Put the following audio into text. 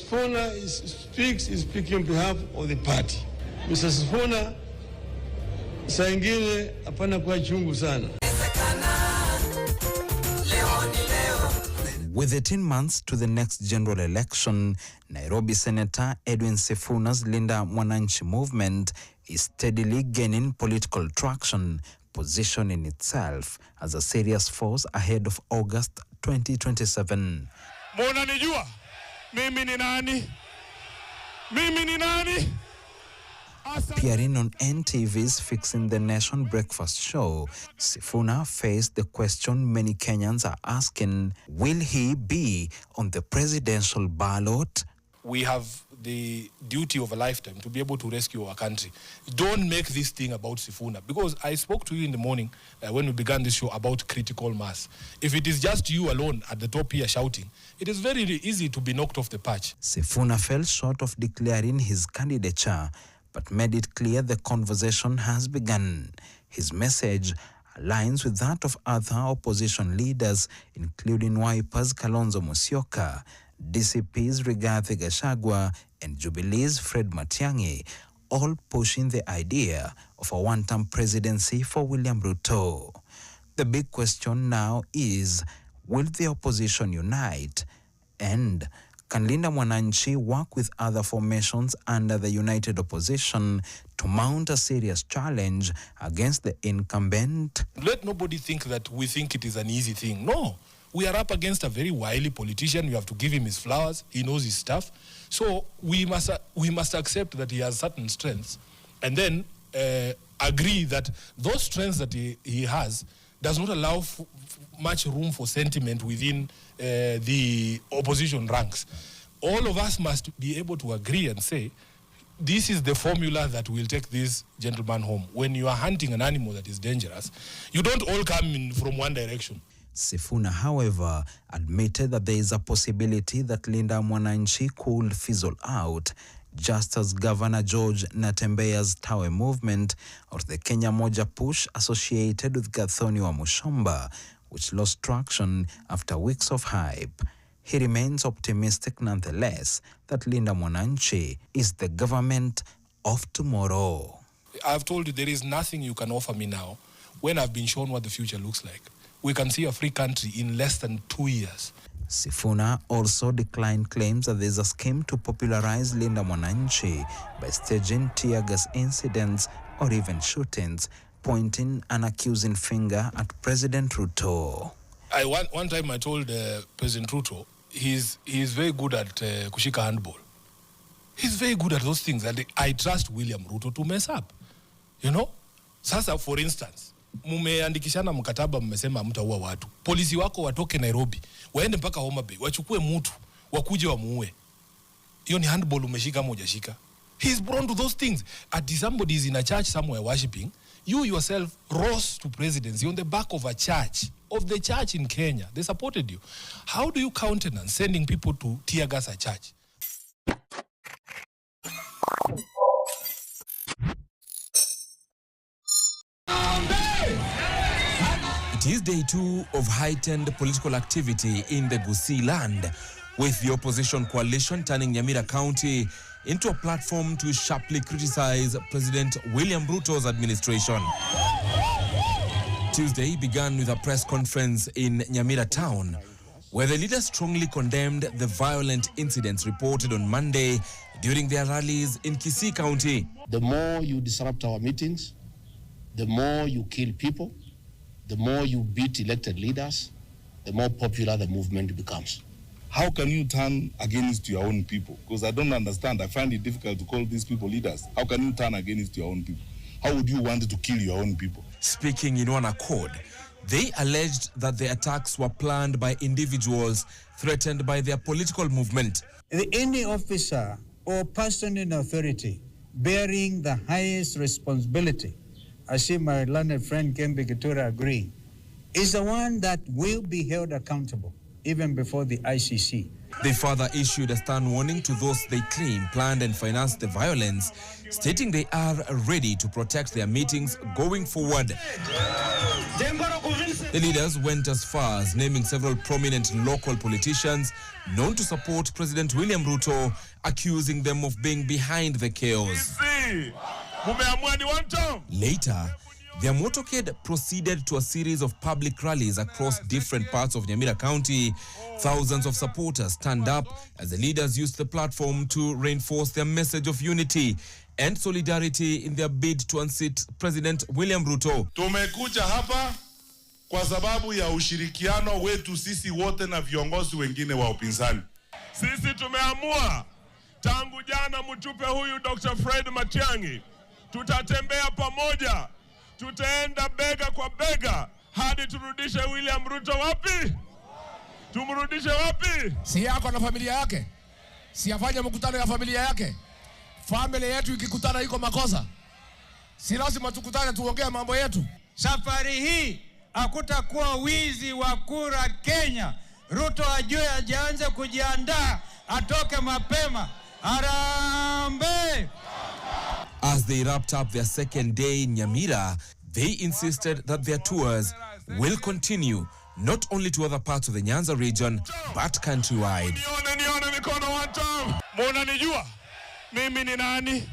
Sifuna is speaking on behalf of the party. Mr. Sifuna, saa ingine hapana kwa chungu sana. With 18 months to the next general election, Nairobi Senator Edwin Sifuna's Linda Mwananchi movement is steadily gaining political traction, positioning itself as a serious force ahead of August 2027. Mona nijua, mimi ni nani? Mimi ni nani? Appearing on NTV's Fixing the Nation breakfast show, Sifuna faced the question many Kenyans are asking, will he be on the presidential ballot? We have the duty of a lifetime to be able to rescue our country. Don't make this thing about Sifuna, because I spoke to you in the morning when we began this show about critical mass. If it is just you alone at the top here shouting, it is very easy to be knocked off the perch. Sifuna fell short of declaring his candidature, but made it clear the conversation has begun. His message aligns with that of other opposition leaders, including Wiper's Kalonzo Musyoka, DCP's Rigathi Gachagua, and Jubilee's Fred Matiang'i, all pushing the idea of a one-term presidency for William Ruto. The big question now is, will the opposition unite? And can Linda Mwananchi work with other formations under the united opposition to mount a serious challenge against the incumbent? Let nobody think that we think it is an easy thing. No, we are up against a very wily politician. We have to give him his flowers. He knows his stuff. So we must accept that he has certain strengths, and then agree that those strengths that he has does not allow much room for sentiment within the opposition ranks. All of us must be able to agree and say, this is the formula that will take this gentleman home. When you are hunting an animal that is dangerous, you don't all come in from one direction. Sifuna, however, admitted that there is a possibility that Linda Mwananchi could fizzle out, just as Governor George Natembeya's Tawe movement or the Kenya Moja push associated with Gathoni wa Mushomba, which lost traction after weeks of hype. He remains optimistic nonetheless that Linda Mwananchi is the government of tomorrow. I've told you there is nothing you can offer me now when I've been shown what the future looks like. We can see a free country in less than 2 years. Sifuna also declined claims that there is a scheme to popularize Linda Mwananchi by staging tear gas incidents or even shootings, pointing an accusing finger at President Ruto. One time I told President Ruto, he's very good at kushika handball. He's very good at those things, and I trust William Ruto to mess up. You know? Sasa, for instance, mumeandikishana mkataba, mmesema mtaua watu. Polisi wako watoke Nairobi, waende mpaka Homa Bay, wachukue mtu, wakuje wamuue. Hiyo ni handball umeshika moja shika. He's prone to those things. At somebody is in a church somewhere worshiping, you yourself rose to presidency on the back of a church, of the church in Kenya. They supported you. How do you countenance sending people to tear gas a church? It is day 2 of heightened political activity in the Gusii land, with the opposition coalition turning Nyamira County into a platform to sharply criticize President William Ruto's administration. Tuesday began with a press conference in Nyamira town, where the leaders strongly condemned the violent incidents reported on Monday during their rallies in Kisii County. The more you disrupt our meetings, the more you kill people, the more you beat elected leaders, the more popular the movement becomes. How can you turn against your own people? Because I don't understand. I find it difficult to call these people leaders. How can you turn against your own people? How would you want to kill your own people? Speaking in one accord, they alleged that the attacks were planned by individuals threatened by their political movement. Any officer or person in authority bearing the highest responsibility, I see my learned friend Kembe Gitura agreeing, is the one that will be held accountable even before the ICC. They further issued a stern warning to those they claim planned and financed the violence, stating they are ready to protect their meetings going forward. The leaders went as far as naming several prominent local politicians known to support President William Ruto, accusing them of being behind the chaos. Later, their motorcade proceeded to a series of public rallies across different parts of Nyamira County. Thousands of supporters stand up as the leaders used the platform to reinforce their message of unity and solidarity in their bid to unseat President William Ruto. Tumekuja hapa kwa sababu ya ushirikiano wetu sisi wote na viongozi wengine wa upinzani. Sisi tumeamua tangu jana mtupe huyu Dr. Fred Matiang'i, tutatembea pamoja, tutaenda bega kwa bega hadi turudishe William Ruto wapi? Tumrudishe wapi? Si yako na familia yake, si afanye mkutano ya familia yake. Familia yetu ikikutana iko makosa, si lazima tukutane tuongee mambo yetu. Safari hii hakutakuwa wizi wa kura Kenya. Ruto ajue ajianze kujiandaa, atoke mapema. Harambee! As they wrapped up their second day in Nyamira, they insisted that their tours will continue not only to other parts of the Nyanza region, but countrywide. Nione mikono watu. Mbona nijua? Mimi ni nani?